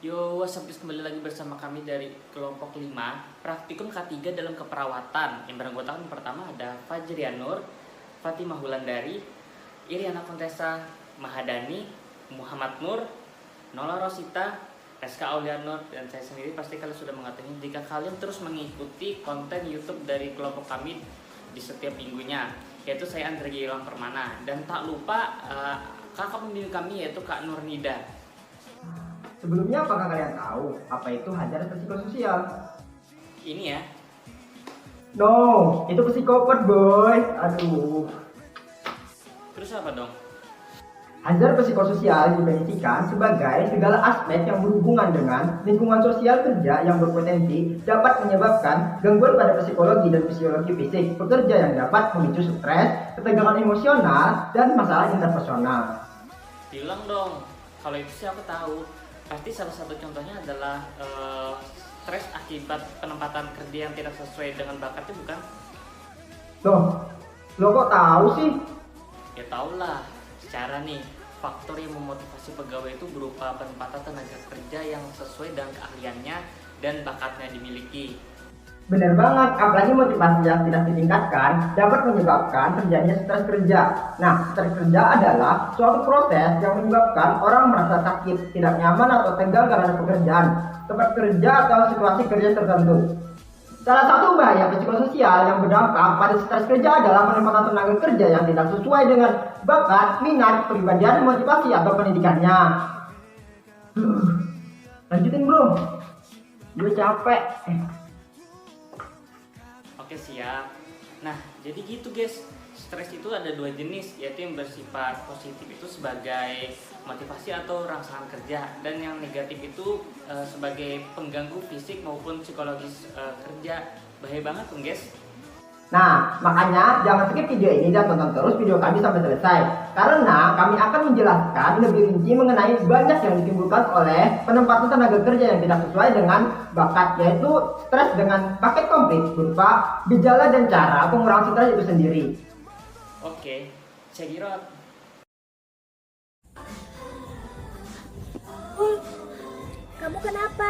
Yo, what's up guys, kembali lagi bersama kami dari kelompok 5 Praktikum K3 dalam keperawatan. Yang beranggotakan pertama ada Fajrianur, Fatimah Wulandari, Iriana Kontesa Mahadani, Muhammad Nur, Nola Rosita, Reska Aulianur, dan saya sendiri. Pasti kalian sudah mengetahui jika kalian terus mengikuti konten YouTube dari kelompok kami di setiap minggunya, yaitu saya Andre Gilang Permana. Dan tak lupa kakak pembimbing kami yaitu Kak Nurnida. Sebelumnya, apakah kalian tahu apa itu hajar psikososial? Ini ya. No, itu psikopat boy. Aduh. Terus apa dong? Hajar psikososial didefinisikan sebagai segala aspek yang berhubungan dengan lingkungan sosial kerja yang berpotensi dapat menyebabkan gangguan pada psikologi dan fisiologi fisik pekerja yang dapat memicu stres, ketegangan emosional, dan masalah interpersonal. Bilang dong. Kalau itu sih aku tahu. Pasti salah satu contohnya adalah stres akibat penempatan kerja yang tidak sesuai dengan bakatnya, bukan? Lo kok tahu sih? Ya tahulah. Secara nih, faktor yang memotivasi pegawai itu berupa penempatan tenaga kerja yang sesuai dengan keahliannya dan bakatnya dimiliki. Benar banget, apalagi motivasi yang tidak ditingkatkan dapat menyebabkan terjadinya stres kerja. Nah, stres kerja adalah suatu proses yang menyebabkan orang merasa sakit, tidak nyaman atau tegang karena pekerjaan, tempat kerja atau situasi kerja tertentu. Salah satu bahaya psikososial yang berdampak pada stres kerja adalah penempatan tenaga kerja yang tidak sesuai dengan bakat, minat, kepribadian, motivasi atau pendidikannya. Lanjutin bro, gue capek. Oke, siap. Nah, jadi gitu guys. Stres itu ada dua jenis, yaitu yang bersifat positif itu sebagai motivasi atau rangsangan kerja, dan yang negatif itu sebagai pengganggu fisik maupun psikologis kerja. Bahaya banget tuh guys. Nah, makanya jangan skip video ini dan tonton terus video kami sampai selesai. Karena kami akan menjelaskan lebih rinci mengenai banyak yang ditimbulkan oleh penempatan tenaga kerja yang tidak sesuai dengan bakat, yaitu stres dengan paket komplit berupa gejala dan cara pengurangan stres itu sendiri. Oke, check it out. Kamu kenapa?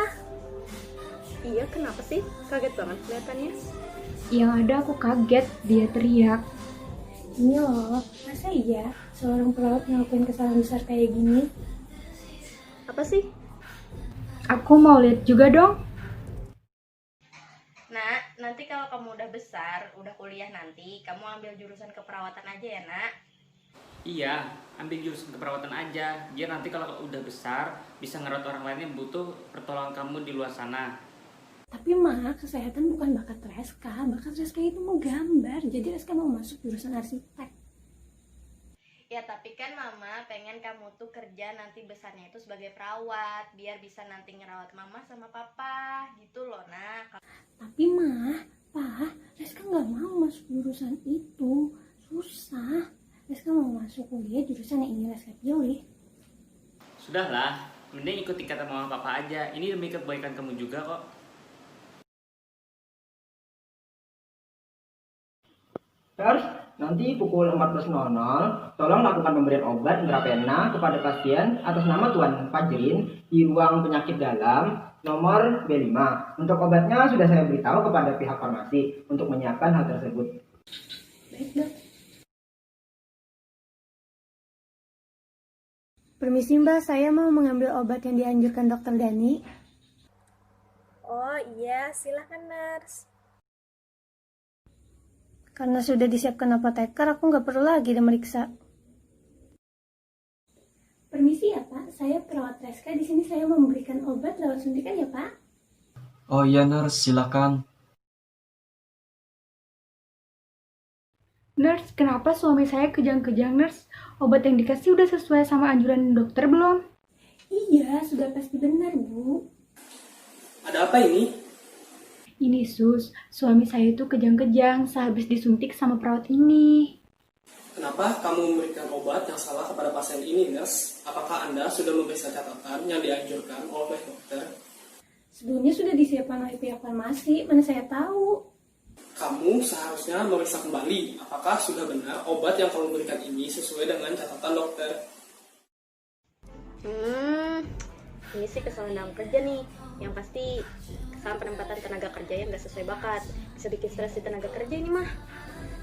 Iya, kenapa sih? Kaget banget kelihatannya. Yang ada aku kaget, dia teriak. Ini loh, masa iya seorang perawat ngelakuin kesalahan besar kayak gini? Apa sih? Aku mau lihat juga dong. Nak, nanti kalau kamu udah besar, udah kuliah nanti, kamu ambil jurusan keperawatan aja ya, Nak. Iya, ambil jurusan keperawatan aja. Biar nanti kalau udah besar bisa ngerawat orang lain yang butuh pertolongan kamu di luar sana. Tapi mah, kesehatan bukan bakat Reska. Bakat Reska itu mau gambar, jadi Reska mau masuk jurusan arsitek. Ya, tapi kan Mama pengen kamu tuh kerja nanti besarnya itu sebagai perawat, biar bisa nanti ngerawat Mama sama Papa, gitu loh, Nak. Tapi mah, Pak, Reska nggak mau masuk jurusan itu. Susah. Reska mau masuk kuliah jurusan yang ingin Reska pilih. Sudahlah, mending ikuti kata mama papa aja. Ini demi kebaikan kamu juga kok. Terus, nanti pukul 14.00, tolong lakukan pemberian obat Grapena kepada pasien atas nama Tuan Fajrin di ruang penyakit dalam nomor B5. Untuk obatnya sudah saya beritahu kepada pihak farmasi untuk menyiapkan hal tersebut. Baik, Dok. Permisi Mbak, saya mau mengambil obat yang dianjurkan Dokter Dani. Oh iya, silakan nurse. Karena sudah disiapkan apoteker, aku nggak perlu lagi memeriksa. Permisi ya Pak, saya perawat Reska. Di sini saya memberikan obat lewat suntikan ya Pak. Oh iya nurse, silakan. Nurse, kenapa suami saya kejang-kejang, nurse? Obat yang dikasih udah sesuai sama anjuran dokter belum? Iya, sudah pasti benar Bu. Ada apa ini? Ini sus, suami saya itu kejang-kejang sehabis disuntik sama perawat ini. Kenapa kamu memberikan obat yang salah kepada pasien ini, nurse? Apakah Anda sudah memeriksa catatan yang dianjurkan oleh dokter? Sebelumnya sudah disiapkan oleh pihak farmasi, mana saya tahu. Kamu seharusnya memeriksa kembali apakah sudah benar obat yang kamu berikan ini sesuai dengan catatan dokter. Ini sih kesalahan dalam kerja nih, yang pasti kesalahan penempatan tenaga kerja yang gak sesuai bakat. Bisa bikin stres di tenaga kerja ini mah.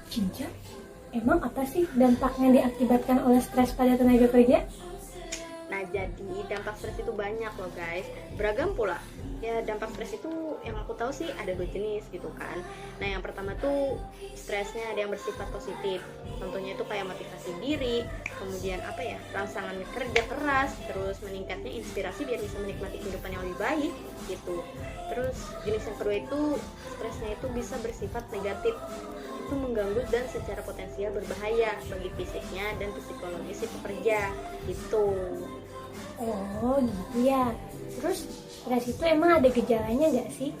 Cinca, emang apa sih dampak yang diakibatkan oleh stres pada tenaga kerja? Nah, jadi dampak stres itu banyak loh guys, beragam pula. Ya, dampak stres itu yang aku tahu sih ada 2 jenis gitu kan. Nah, yang pertama tuh stresnya ada yang bersifat positif. Contohnya itu kayak motivasi diri, kemudian rangsangan kerja keras, terus meningkatnya inspirasi biar bisa menikmati kehidupan yang lebih baik gitu. Terus jenis yang kedua itu stresnya itu bisa bersifat negatif. Itu mengganggu dan secara potensial berbahaya bagi fisiknya dan psikologis si pekerja gitu. Oh gitu ya. Terus stres itu emang ada gejalanya nggak sih?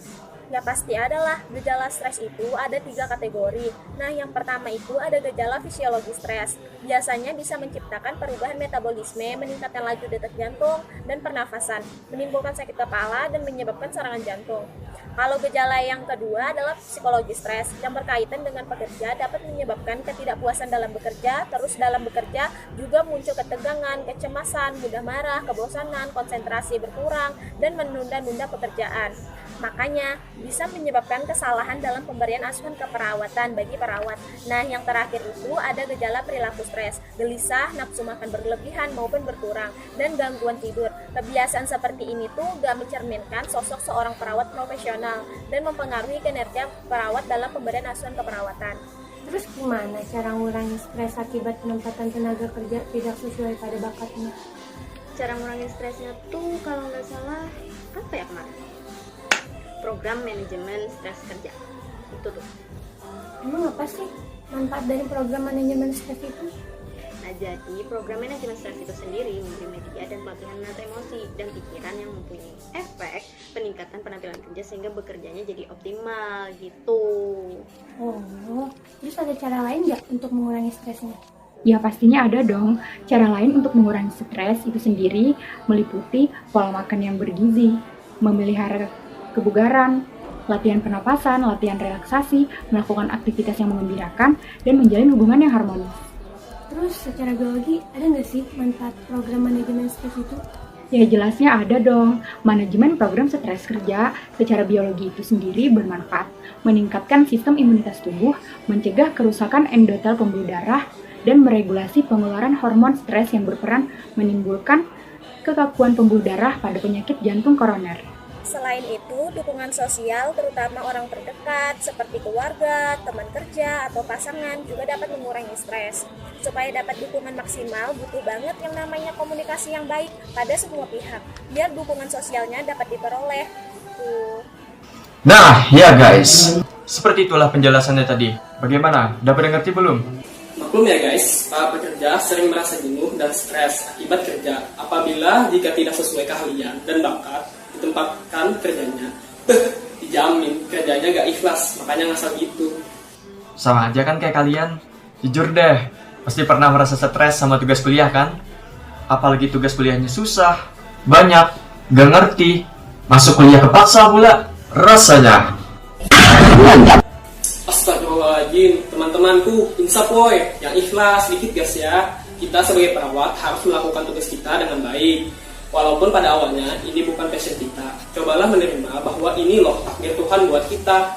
Ya pasti ada lah. Gejala stres itu ada 3 kategori. Nah, yang pertama itu ada gejala fisiologi stres. Biasanya bisa menciptakan perubahan metabolisme, meningkatkan laju detak jantung dan pernafasan, menimbulkan sakit kepala dan menyebabkan serangan jantung. Kalau gejala yang kedua adalah psikologi stres yang berkaitan dengan pekerja, dapat menyebabkan ketidakpuasan dalam bekerja. Terus dalam bekerja juga muncul ketegangan, kecemasan, mudah marah, kebosanan, konsentrasi berkurang, dan menunda-nunda pekerjaan. Makanya bisa menyebabkan kesalahan dalam pemberian asuhan keperawatan bagi perawat. Nah, yang terakhir itu ada gejala perilaku stres, gelisah, nafsu makan berlebihan maupun berkurang, dan gangguan tidur. Kebiasaan seperti ini tuh gak mencerminkan sosok seorang perawat profesional dan mempengaruhi kinerja perawat dalam pemberian asuhan keperawatan. Terus gimana cara ngurangi stres akibat penempatan tenaga kerja tidak sesuai pada bakatnya? Cara ngurangin stresnya tuh kalau nggak salah apa ya kemarin? Program manajemen stres kerja itu tuh. Emang apa sih manfaat dari program manajemen stres itu? Nah, jadi program manajemen stres itu sendiri memberi media dan pelatihan menata emosi dan pikiran yang mempunyai efek peningkatan penampilan kerja sehingga bekerjanya jadi optimal gitu. Oh, terus ada cara lain nggak untuk mengurangi stresnya? Ya pastinya ada dong. Cara lain untuk mengurangi stres itu sendiri meliputi pola makan yang bergizi, memelihara kebugaran, latihan pernapasan, latihan relaksasi, melakukan aktivitas yang mengembirakan, dan menjalin hubungan yang harmonis. Terus secara biologi ada nggak sih manfaat program manajemen stres itu? Ya jelasnya ada dong. Manajemen program stres kerja secara biologi itu sendiri bermanfaat, meningkatkan sistem imunitas tubuh, mencegah kerusakan endotel pembuluh darah, dan meregulasi pengeluaran hormon stres yang berperan menimbulkan kekakuan pembuluh darah pada penyakit jantung koroner. Selain itu, dukungan sosial terutama orang terdekat seperti keluarga, teman kerja, atau pasangan juga dapat mengurangi stres. Supaya dapat dukungan maksimal, butuh banget yang namanya komunikasi yang baik pada semua pihak, biar dukungan sosialnya dapat diperoleh. Nah, ya guys. Seperti itulah penjelasannya tadi. Bagaimana? Dapat mengerti belum? Maklum ya guys, para pekerja sering merasa jenuh dan stres akibat kerja apabila jika tidak sesuai keahlian dan bakat ditempatkan kerjanya. Dijamin kerjanya gak ikhlas, makanya ngasal gitu. Sama aja kan kayak kalian. Jujur deh, pasti pernah merasa stres sama tugas kuliah kan? Apalagi tugas kuliahnya susah, banyak, gak ngerti, masuk kuliah kepaksa pula, rasanya. Astagfirullahaladzim, teman-temanku, insaf woy, yang ikhlas dikit guys ya. Kita sebagai perawat harus melakukan tugas kita dengan baik. Walaupun pada awalnya ini bukan passion kita, cobalah menerima bahwa ini loh takdir Tuhan buat kita.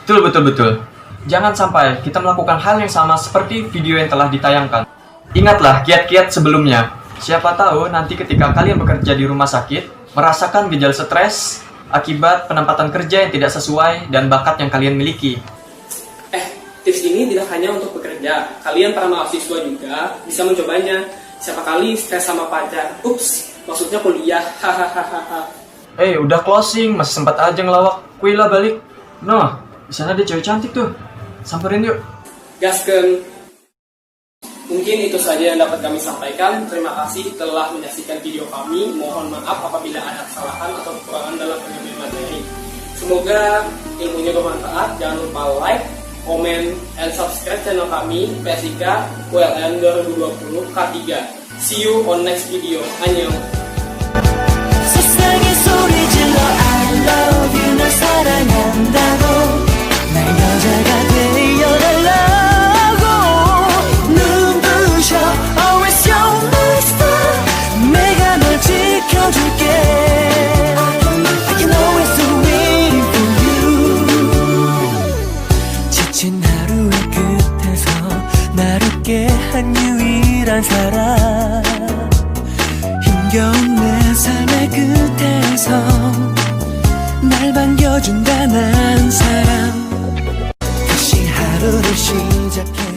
Betul. Jangan sampai kita melakukan hal yang sama seperti video yang telah ditayangkan. Ingatlah kiat-kiat sebelumnya. Siapa tahu nanti ketika kalian bekerja di rumah sakit, merasakan gejala stres akibat penempatan kerja yang tidak sesuai dan bakat yang kalian miliki. Tips ini tidak hanya untuk bekerja, kalian para mahasiswa juga bisa mencobanya. Siapa kali stres sama pacar, maksudnya kuliah, hahaha. Udah closing, masih sempat aja ngelawak. Kuilah balik. Noh, di sana ada cewek cantik tuh. Samperin yuk. Gasken. Mungkin itu saja yang dapat kami sampaikan. Terima kasih telah menyaksikan video kami. Mohon maaf apabila ada kesalahan atau kekurangan dalam penyampaian materi. Semoga ilmunya bermanfaat. Jangan lupa like, komen, and subscribe channel kami PSIK ULN 2020 K3. See you on next video. Annyeong. 세상에 소리 질러 I love you 널 사랑한다고 날 여자가 되어달라고 눈부셔 Always you're my star 내가 널 지켜줄게 긴 하루의 끝에서 날 웃게 한 유일한 사람, 힘겨운 내 삶의 끝에서 날 반겨준 단한 사람, 다시 하루를 시작해